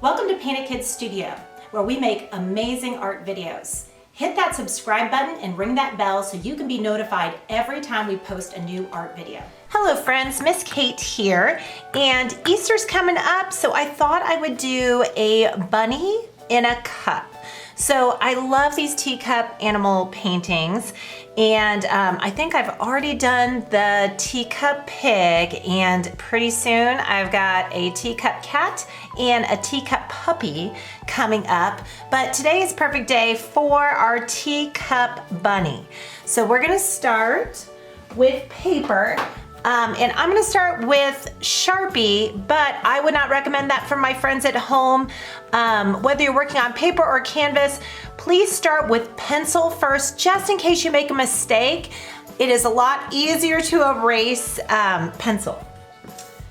Welcome to Painted Kids Studio, where we make amazing art videos. Hit that subscribe button and ring that bell so you can be notified every time we post a new art video. Hello friends, Miss Kate here, and Easter's coming up, so I thought I would do a bunny in a cup. So I love these teacup animal paintings, and I think I've already done the teacup pig, and pretty soon I've got a teacup cat and a teacup puppy coming up. But today is a perfect day for our teacup bunny. So we're gonna start with paper. And I'm gonna start with Sharpie, but I would not recommend that for my friends at home. Whether you're working on paper or canvas, please start with pencil first, just in case you make a mistake. It is a lot easier to erase pencil.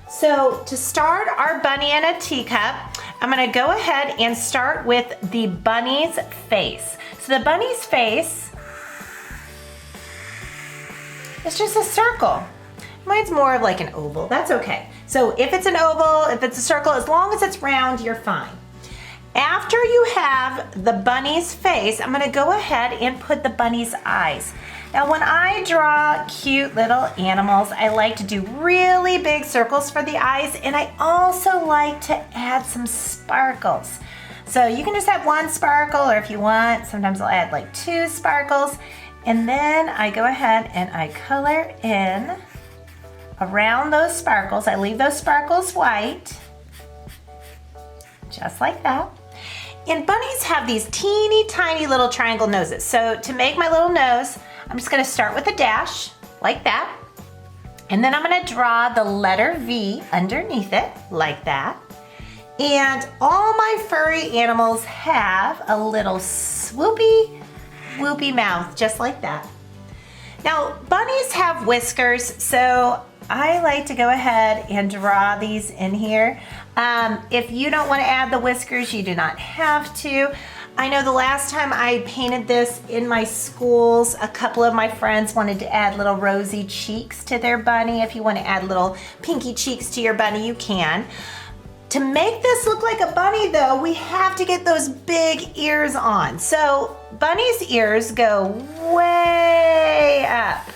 So to start our bunny in a teacup, I'm gonna go ahead and start with the bunny's face. So the bunny's face is just a circle. Mine's more of like an oval, that's okay. So if it's an oval, if it's a circle, as long as it's round, you're fine. After you have the bunny's face, I'm gonna go ahead and put the bunny's eyes. Now when I draw cute little animals, I like to do really big circles for the eyes, and I also like to add some sparkles. So you can just have one sparkle, or if you want, sometimes I'll add like 2 sparkles. And then I go ahead and I color in around those sparkles. I leave those sparkles white, just like that. And bunnies have these teeny tiny little triangle noses. So to make my little nose, I'm just gonna start with a dash, like that. And then I'm gonna draw the letter V underneath it, like that. And all my furry animals have a little swoopy, whoopy mouth, just like that. Now, bunnies have whiskers, so I like to go ahead and draw these in here. If you don't want to add the whiskers, you do not have to. I know the last time I painted this in my schools, a couple of my friends wanted to add little rosy cheeks to their bunny. If you want to add little pinky cheeks to your bunny, you can. To make this look like a bunny though, we have to get those big ears on. So bunny's ears go way up,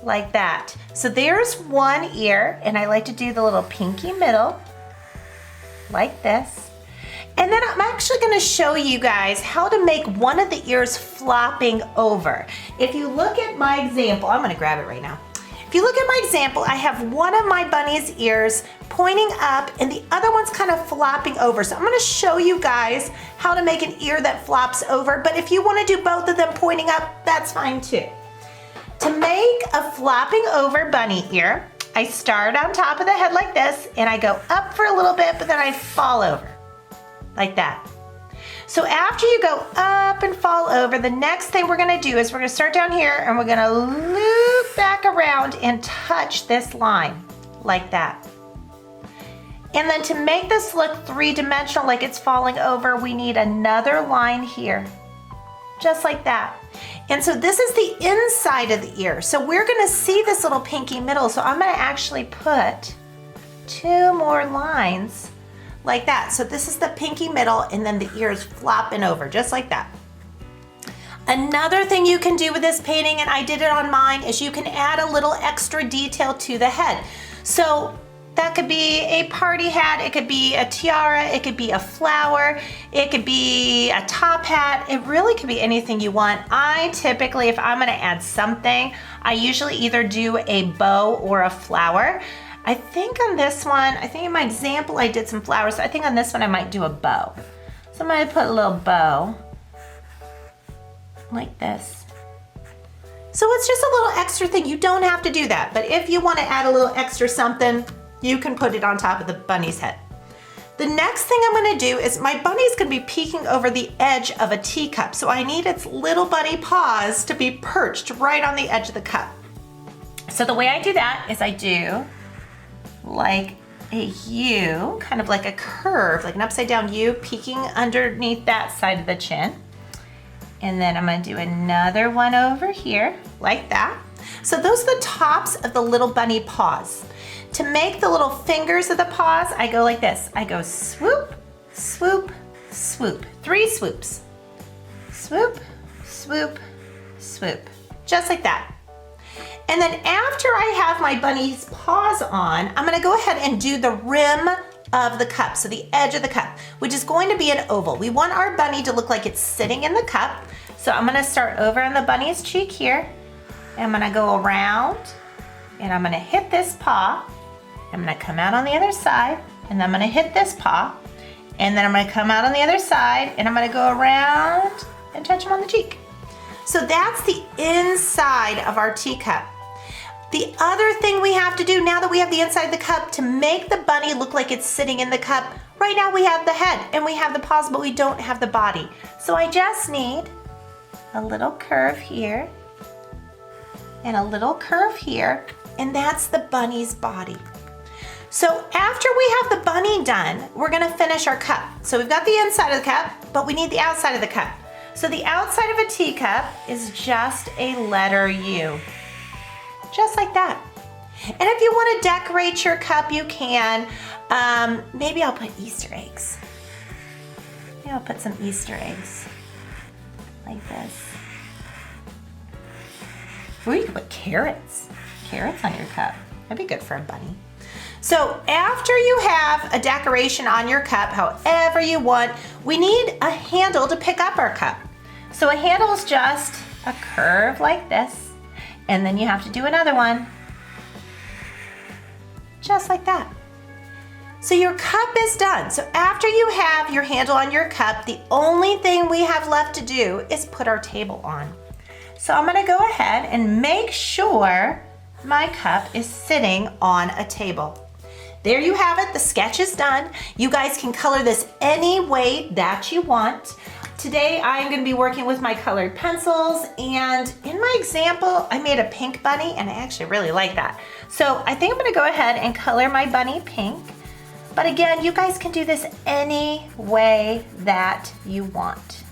like that. So there's one ear, and I like to do the little pinky middle, like this. And then I'm actually gonna show you guys how to make one of the ears flopping over. If you look at my example, I'm gonna grab it right now. If you look at my example, I have one of my bunny's ears pointing up and the other one's kind of flopping over. So I'm gonna show you guys how to make an ear that flops over, but if you wanna do both of them pointing up, that's fine too. To make a flopping over bunny ear, I start on top of the head like this, and I go up for a little bit, but then I fall over, like that. So after you go up and fall over, the next thing we're gonna do is we're gonna start down here, and we're gonna loop back around and touch this line, like that. And then to make this look three-dimensional, like it's falling over, we need another line here, just like that. And so this is the inside of the ear. So we're gonna see this little pinky middle. So I'm gonna actually put 2 more lines like that. So this is the pinky middle, and then the ear is flopping over, just like that. Another thing you can do with this painting, and I did it on mine, is you can add a little extra detail to the head. So that could be a party hat, it could be a tiara, it could be a flower, it could be a top hat. It really could be anything you want. I typically, if I'm gonna add something, I usually either do a bow or a flower. I think on this one, I think in my example I did some flowers. I think on this one I might do a bow. So I'm gonna put a little bow like this. So it's just a little extra thing. You don't have to do that, but if you wanna add a little extra something, you can put it on top of the bunny's head. The next thing I'm gonna do is my bunny's gonna be peeking over the edge of a teacup, so I need its little bunny paws to be perched right on the edge of the cup. So the way I do that is I do like a U, kind of like a curve, like an upside down U peeking underneath that side of the chin. And then I'm gonna do another one over here, like that. So those are the tops of the little bunny paws. To make the little fingers of the paws, I go like this. I go swoop, swoop, swoop. 3 swoops. Swoop, swoop, swoop. Just like that. And then after I have my bunny's paws on, I'm gonna go ahead and do the rim of the cup, so the edge of the cup, which is going to be an oval. We want our bunny to look like it's sitting in the cup. So I'm gonna start over on the bunny's cheek here. And I'm gonna go around and I'm gonna hit this paw. I'm gonna come out on the other side and I'm gonna hit this paw. And then I'm gonna come out on the other side and I'm gonna go around and touch him on the cheek. So that's the inside of our teacup. The other thing we have to do now that we have the inside of the cup to make the bunny look like it's sitting in the cup, right now we have the head and we have the paws, but we don't have the body. So I just need a little curve here and a little curve here, and that's the bunny's body. So after we have the bunny done, we're gonna finish our cup. So we've got the inside of the cup, but we need the outside of the cup. So the outside of a teacup is just a letter U. Just like that. And if you want to decorate your cup, you can. Maybe I'll put Easter eggs. Maybe I'll put some Easter eggs. Like this. Ooh, you can put carrots. Carrots on your cup. That'd be good for a bunny. So after you have a decoration on your cup, however you want, we need a handle to pick up our cup. So a handle is just a curve like this. And then you have to do another one. Just like that. So your cup is done. So after you have your handle on your cup, the only thing we have left to do is put our table on. So I'm gonna go ahead and make sure my cup is sitting on a table. There you have it, the sketch is done. You guys can color this any way that you want. Today I'm going to be working with my colored pencils, and in my example I made a pink bunny and I actually really like that. So I think I'm going to go ahead and color my bunny pink. But again, you guys can do this any way that you want.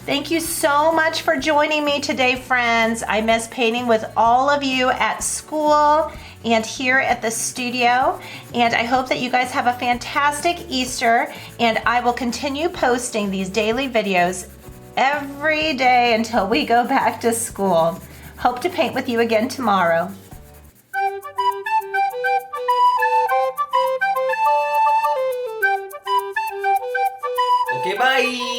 Thank you so much for joining me today, friends. I miss painting with all of you at school and here at the studio, and I hope that you guys have a fantastic Easter, and I will continue posting these daily videos every day until we go back to school. Hope to paint with you again tomorrow. Okay, bye!